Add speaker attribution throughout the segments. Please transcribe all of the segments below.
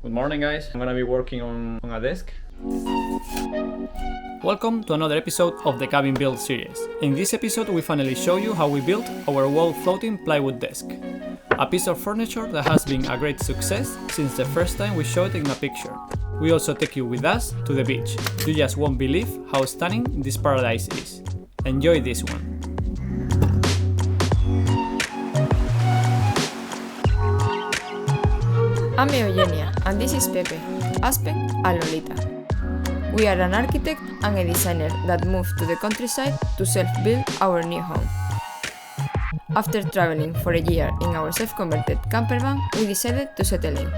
Speaker 1: Good morning, guys. I'm gonna be working on a desk.
Speaker 2: Welcome to another episode of the Cabin Build series. In this episode we finally show you how we built our wall floating plywood desk. A piece of furniture that has been a great success since the first time we showed it in a picture. We also take you with us to the beach. You just won't believe how stunning this paradise is. Enjoy this one.
Speaker 3: I'm Eugenia and this is Pepe, Aspect and Lolita. We are an architect and a designer that moved to the countryside to self-build our new home. After traveling for a year in our self-converted campervan, we decided to settle in.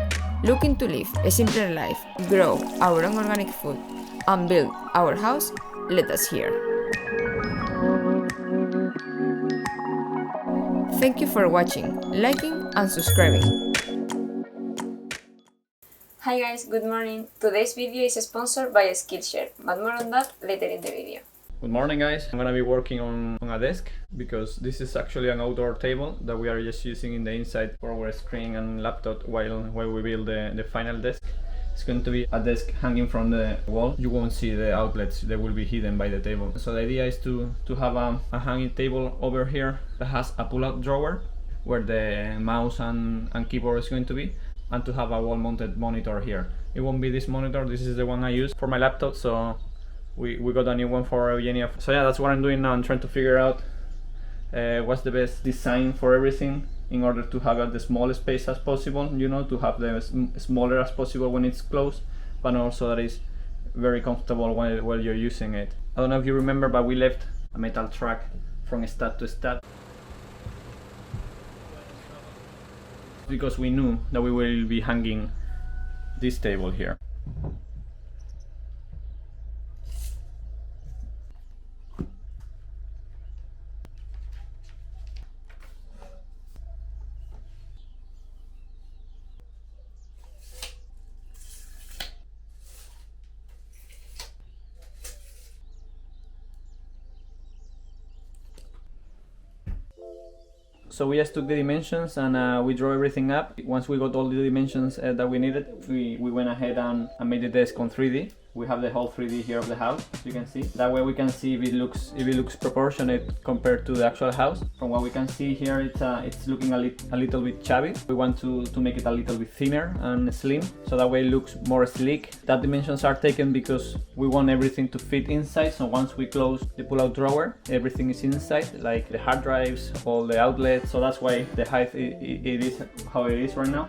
Speaker 3: Looking to live a simpler life, grow our own organic food, and build our house, let us here. Thank you for watching, liking, and subscribing. Hi guys, good morning. Today's video is sponsored by Skillshare, but more on that later in the video.
Speaker 1: Good morning, guys. I'm gonna be working on a desk because this is actually an outdoor table that we are just using in the inside for our screen and laptop while we build the final desk. It's going to be a desk hanging from the wall. You won't see the outlets, they will be hidden by the table. So the idea is to have a hanging table over here that has a pull-out drawer where the mouse and keyboard is going to be, and to have a wall-mounted monitor here. It won't be this monitor, this is the one I use for my laptop, so we got a new one for Eugenia. So yeah, that's what I'm doing now. I'm trying to figure out what's the best design for everything in order to have the smallest space as possible, you know, to have the smaller as possible when it's closed, but also that is very comfortable while you're using it. I don't know if you remember, but we left a metal track from stud to stud because we knew that we will be hanging this table here. So we just took the dimensions and we drew everything up. Once we got all the dimensions that we needed, we went ahead and made the desk on 3D. We have the whole 3D here of the house, as you can see. That way we can see if it looks proportionate compared to the actual house. From what we can see here, it's looking a little bit chubby. We want to make it a little bit thinner and slim, so that way it looks more sleek. That dimensions are taken because we want everything to fit inside. So once we close the pull-out drawer, everything is inside, like the hard drives, all the outlets. So that's why the height it is how it is right now.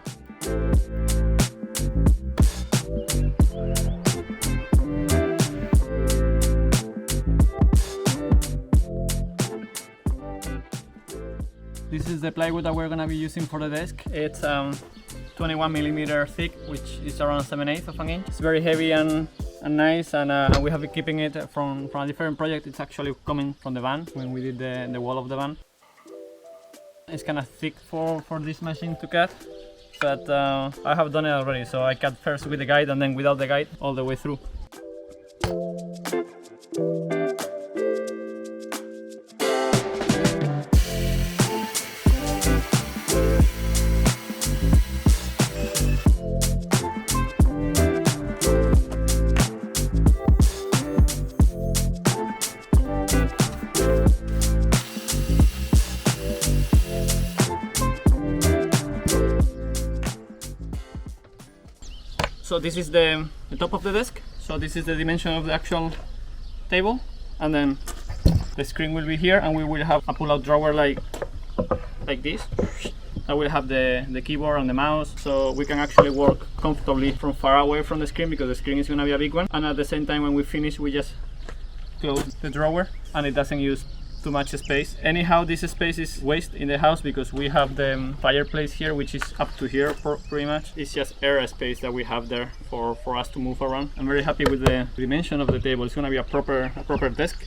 Speaker 2: This is the plywood that we're gonna be using for the desk. It's 21mm thick, which is around 7/8 of an inch. It's very heavy and nice, and we have been keeping it from a different project. It's actually coming from the van when we did the wall of the van. It's kind of thick for this machine to cut, but I have done it already, so I cut first with the guide and then without the guide all the way through. So this is the top of the desk. So this is the dimension of the actual table, and then the screen will be here, and we will have a pull-out drawer like this. I will have the keyboard and the mouse, so we can actually work comfortably from far away from the screen because the screen is going to be a big one. And at the same time, when we finish, we just close the drawer, and it doesn't use too much space. Anyhow, this space is waste in the house because we have the fireplace here, which is up to here pretty much. It's just air space that we have there for us to move around. I'm very happy with the dimension of the table. It's gonna be a proper desk.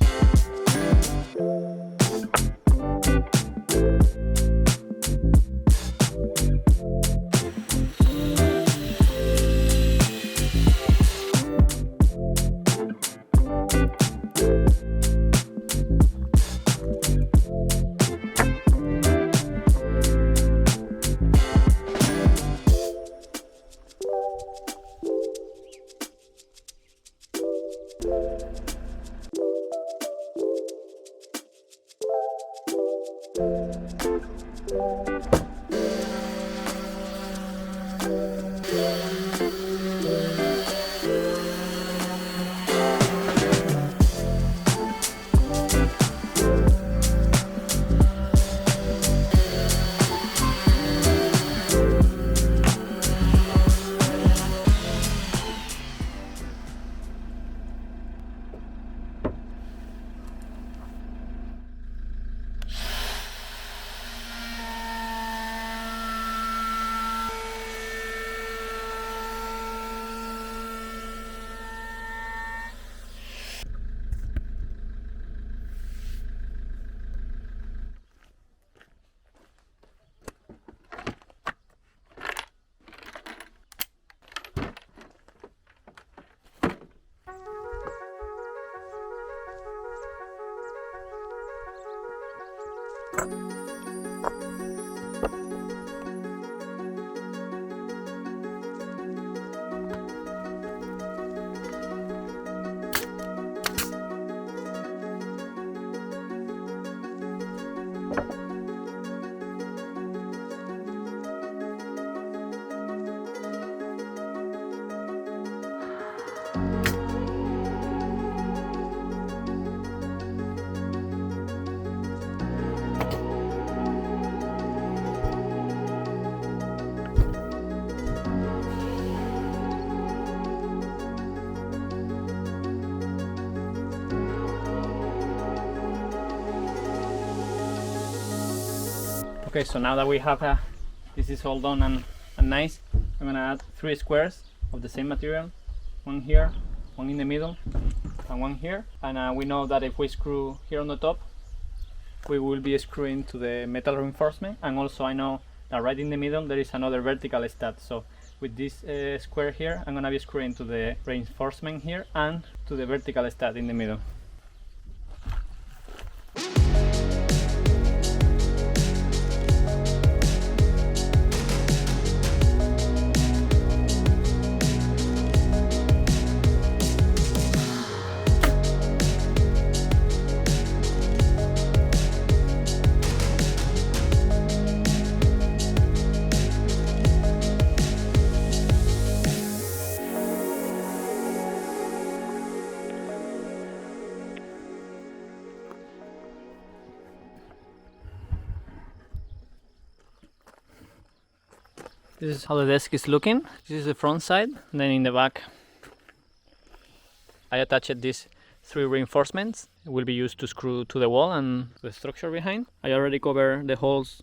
Speaker 2: Okay, so now that we have this is all done and nice, I'm gonna add 3 squares of the same material, one here, one in the middle, and one here. And we know that if we screw here on the top, we will be screwing to the metal reinforcement. And also I know that right in the middle there is another vertical stud. So with this square here, I'm gonna be screwing to the reinforcement here and to the vertical stud in the middle. This is how the desk is looking. This is the front side, and then in the back I attached these 3 reinforcements. It will be used to screw to the wall and the structure behind. I already covered the holes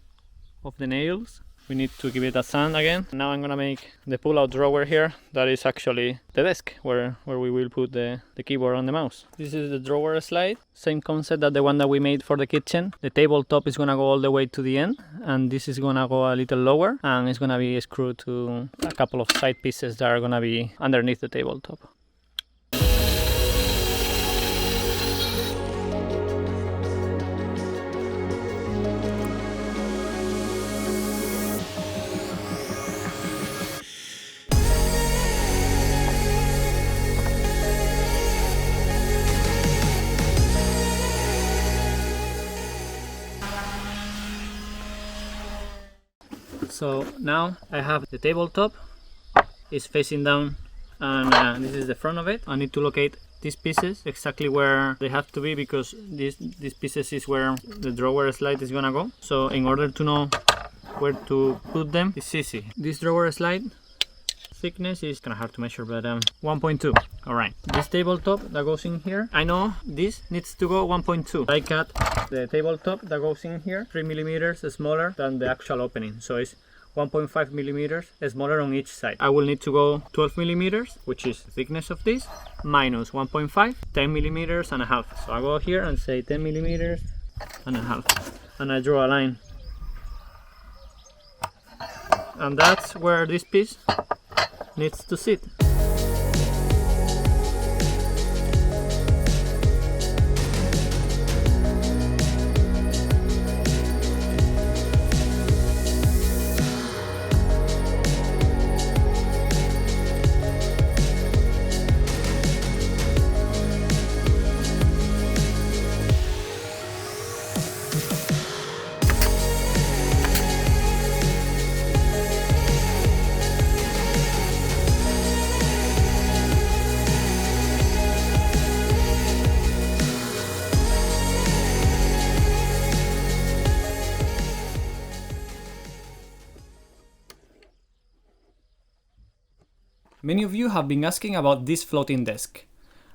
Speaker 2: of the nails. We need to give it a sand again. Now I'm gonna make the pull-out drawer here. That is actually the desk where we will put the keyboard and the mouse. This is the drawer slide. Same concept that the one that we made for the kitchen. The tabletop is gonna go all the way to the end, and this is gonna go a little lower, and it's gonna be screwed to a couple of side pieces that are gonna be underneath the tabletop. So now I have the tabletop is facing down, and this is the front of it. I need to locate these pieces exactly where they have to be, because these pieces is where the drawer slide is gonna go. So in order to know where to put them, it's easy. This drawer slide thickness is kind of hard to measure, but 1.2. All right, this tabletop that goes in here, I know this needs to go 1.2. I cut the tabletop that goes in here 3 millimeters smaller than the actual opening, so it's 1.5 millimeters smaller on each side. I will need to go 12 millimeters, which is the thickness of this, minus 1.5, 10 millimeters and a half. So I go here and say 10 millimeters and a half, and I draw a line, and that's where this piece needs to sit.
Speaker 1: Many of you have been asking about this floating desk,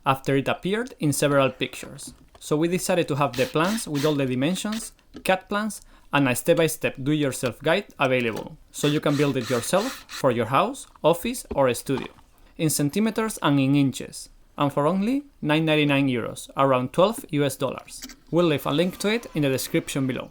Speaker 1: after it appeared in several pictures. So we decided to have the plans with all the dimensions, CAD plans, and a step-by-step do-it-yourself guide available, so you can build it yourself for your house, office, or a studio, in centimeters and in inches, and for only €9.99, around $12 US. We'll leave a link to it in the description below.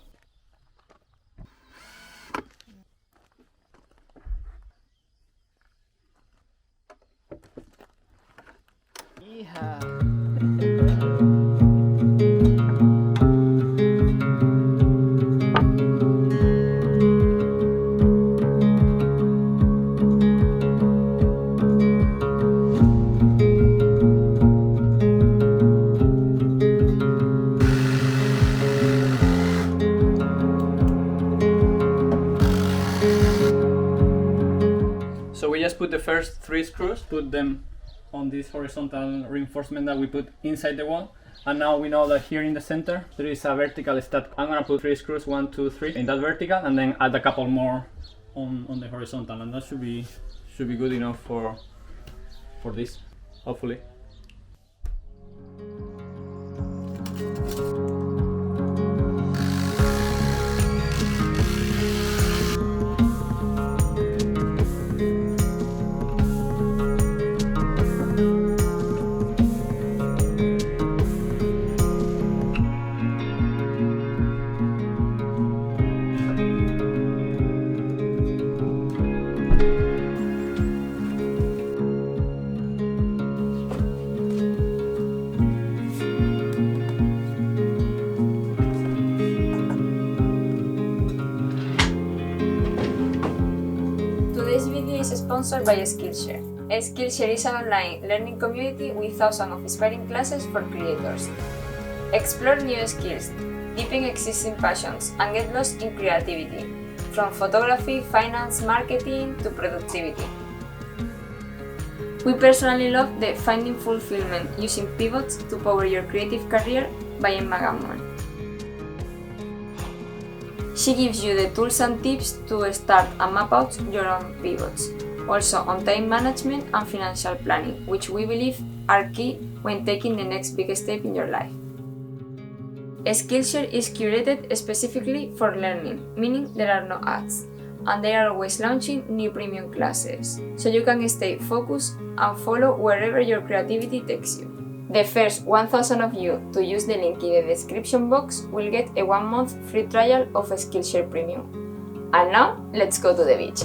Speaker 2: So we just put the first 3 screws, put them on this horizontal reinforcement that we put inside the wall, and now we know that here in the center there is a vertical stud. I'm gonna put 3 screws, 1, 2, 3 in that vertical, and then add a couple more on the horizontal, and that should be good enough for this, hopefully.
Speaker 3: sponsored by Skillshare. Skillshare is an online learning community with thousands of inspiring classes for creators. Explore new skills, deepen existing passions, and get lost in creativity, from photography, finance, marketing, to productivity. We personally love the Finding Fulfillment Using Pivots to Power Your Creative Career by Emma Gammon. She gives you the tools and tips to start and map out your own pivots, also on time management and financial planning, which we believe are key when taking the next big step in your life. Skillshare is curated specifically for learning, meaning there are no ads, and they are always launching new premium classes, so you can stay focused and follow wherever your creativity takes you. The first 1,000 of you to use the link in the description box will get a 1-month free trial of Skillshare Premium. And now, let's go to the beach.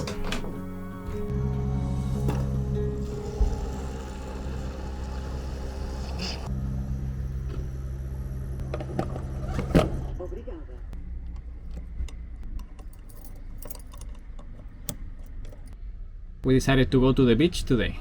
Speaker 2: We decided to go to the beach today.